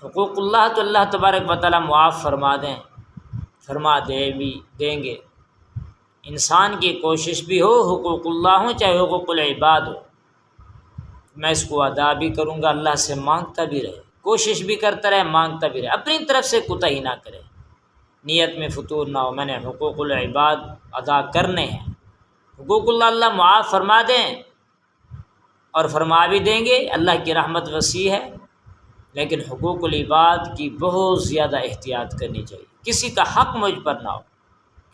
حقوق اللہ تو اللہ تبارک و تعالیٰ معاف فرما دیں گے۔ انسان کی کوشش بھی ہو حقوق اللہ ہو چاہے حقوق العباد ہو، میں اس کو ادا بھی کروں گا، اللہ سے مانگتا بھی رہے، کوشش بھی کرتا رہے، مانگتا بھی رہے، اپنی طرف سے کوتاہی نہ کرے، نیت میں فطور نہ ہو، میں نے حقوق العباد ادا کرنے ہیں۔ حقوق اللہ معاف فرما دیں اور فرما بھی دیں گے، اللہ کی رحمت وسیع ہے، لیکن حقوق العباد کی بہت زیادہ احتیاط کرنی چاہیے۔ کسی کا حق مجھ پر نہ ہو،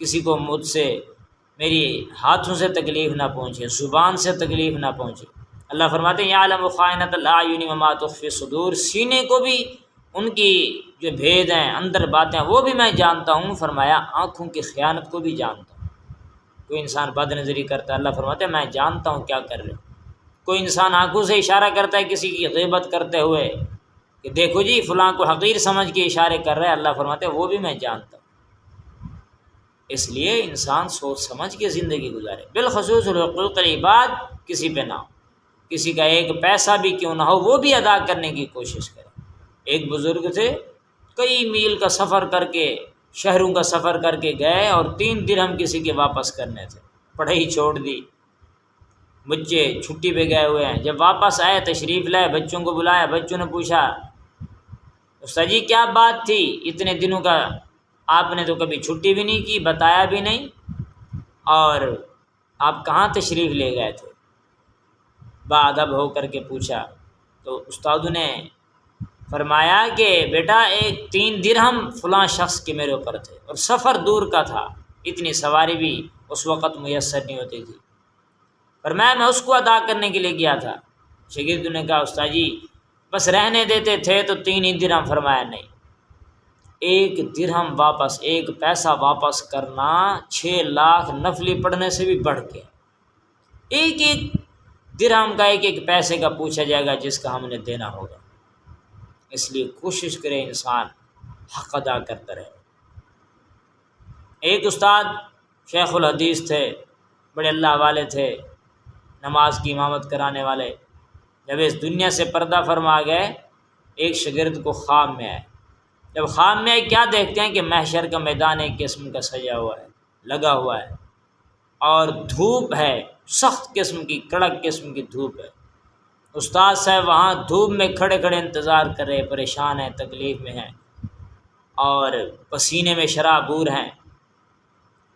کسی کو مجھ سے میری ہاتھوں سے تکلیف نہ پہنچے، زبان سے تکلیف نہ پہنچے۔ اللہ فرماتے ہیں یعلم خائنۃ الاعین وما تخفی الصدور، سینے کو بھی ان کی جو بھید ہیں، اندر باتیں، وہ بھی میں جانتا ہوں۔ فرمایا آنکھوں کی خیانت کو بھی جانتا ہوں۔ کوئی انسان بد نظری کرتا ہے، اللہ فرماتے ہیں میں جانتا ہوں کیا کر رہے ہو۔ کوئی انسان آنکھوں سے اشارہ کرتا ہے کسی کی غیبت کرتے ہوئے کہ دیکھو جی فلاں کو حقیر سمجھ کے اشارے کر رہا ہے، اللہ فرماتے ہیں وہ بھی میں جانتا ہوں۔ اس لیے انسان سوچ سمجھ کے زندگی گزارے، بالخصوص حقوق العباد کسی پہ نہ ہو، کسی کا ایک پیسہ بھی کیوں نہ ہو وہ بھی ادا کرنے کی کوشش کرے۔ ایک بزرگ تھے، کئی میل کا سفر کر کے، شہروں کا سفر کر کے گئے اور 3 درہم کسی کے واپس کرنے تھے، پڑھائی چھوڑ دی، بچے چھٹی پہ گئے ہوئے ہیں۔ جب واپس آئے تشریف لائے، بچوں کو بلایا، بچوں نے پوچھا استاد جی کیا بات تھی، اتنے دنوں کا آپ نے تو کبھی چھٹی بھی نہیں کی، بتایا بھی نہیں، اور آپ کہاں تشریف لے گئے تھے؟ باادب ہو کر کے پوچھا تو استاد نے فرمایا کہ بیٹا 3 درہم فلاں شخص کے میرے اوپر تھے، اور سفر دور کا تھا، اتنی سواری بھی اس وقت میسر نہیں ہوتی تھی، فرمایا میں اس کو ادا کرنے کے لیے گیا تھا۔ شاگرد نے کہا استاد جی بس رہنے دیتے تھے تو 3 ہی درہم، فرمایا نہیں، 1 درہم واپس، 1 پیسہ واپس کرنا 6 لاکھ نفلی پڑھنے سے بھی بڑھ کے، 1 درہم کا 1 پیسے کا پوچھا جائے گا جس کا ہم نے دینا ہوگا۔ اس لیے کوشش کرے انسان حق ادا کرتا رہے۔ ایک استاد شیخ الحدیث تھے، بڑے اللہ والے تھے، نماز کی امامت کرانے والے، جب اس دنیا سے پردہ فرما گئے، ایک شاگرد کو خواب میں آئے۔ جب خواب میں کیا دیکھتے ہیں کہ محشر کا میدان ایک قسم کا سجا ہوا ہے، لگا ہوا ہے، اور دھوپ ہے، سخت قسم کی، کڑک قسم کی دھوپ ہے۔ استاد صاحب وہاں دھوپ میں کھڑے کھڑے انتظار کر رہے، پریشان ہیں، تکلیف میں ہیں، اور پسینے میں شرابور ہیں۔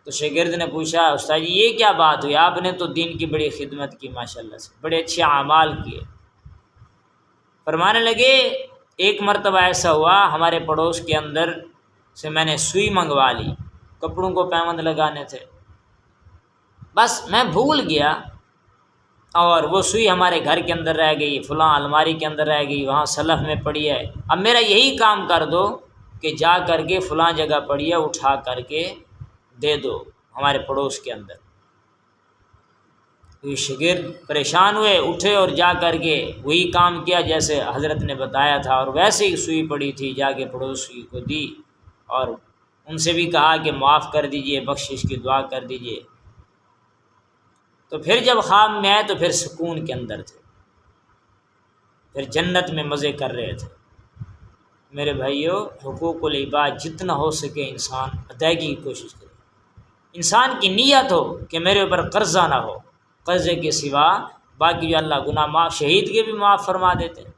تو شاگرد نے پوچھا استاد جی یہ کیا بات ہوئی، آپ نے تو دین کی بڑی خدمت کی، ماشاءاللہ سے بڑے اچھے اعمال کیے۔ فرمانے لگے ایک مرتبہ ایسا ہوا، ہمارے پڑوس کے اندر سے میں نے سوئی منگوا لی، کپڑوں کو پیوند لگانے تھے، بس میں بھول گیا، اور وہ سوئی ہمارے گھر کے اندر رہ گئی، فلاں الماری کے اندر رہ گئی، وہاں سلف میں پڑی ہے، اب میرا یہی کام کر دو کہ جا کر کے فلاں جگہ پڑی ہے، اٹھا کر کے دے دو ہمارے پڑوس کے اندر۔ یہ شاگرد پریشان ہوئے، اٹھے اور جا کر کے وہی کام کیا جیسے حضرت نے بتایا تھا، اور ویسے ہی سوئی پڑی تھی، جا کے پڑوسی کو دی، اور ان سے بھی کہا کہ معاف کر دیجئے، بخشش کی دعا کر دیجئے۔ تو پھر جب خواب میں آئے تو پھر سکون کے اندر تھے، پھر جنت میں مزے کر رہے تھے۔ میرے بھائیو، حقوق العباد جتنا ہو سکے انسان ادائیگی کی کوشش کرے۔ انسان کی نیت ہو کہ میرے اوپر قرضہ نہ ہو، قرضے کے سوا باقی جو اللہ گناہ معاف، شہید کے بھی معاف فرما دیتے ہیں۔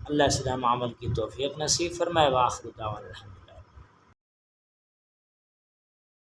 اللہ اسلام عمل کی توفیق نصیب فرمائے۔ وآخر دعوانا الحمدللہ۔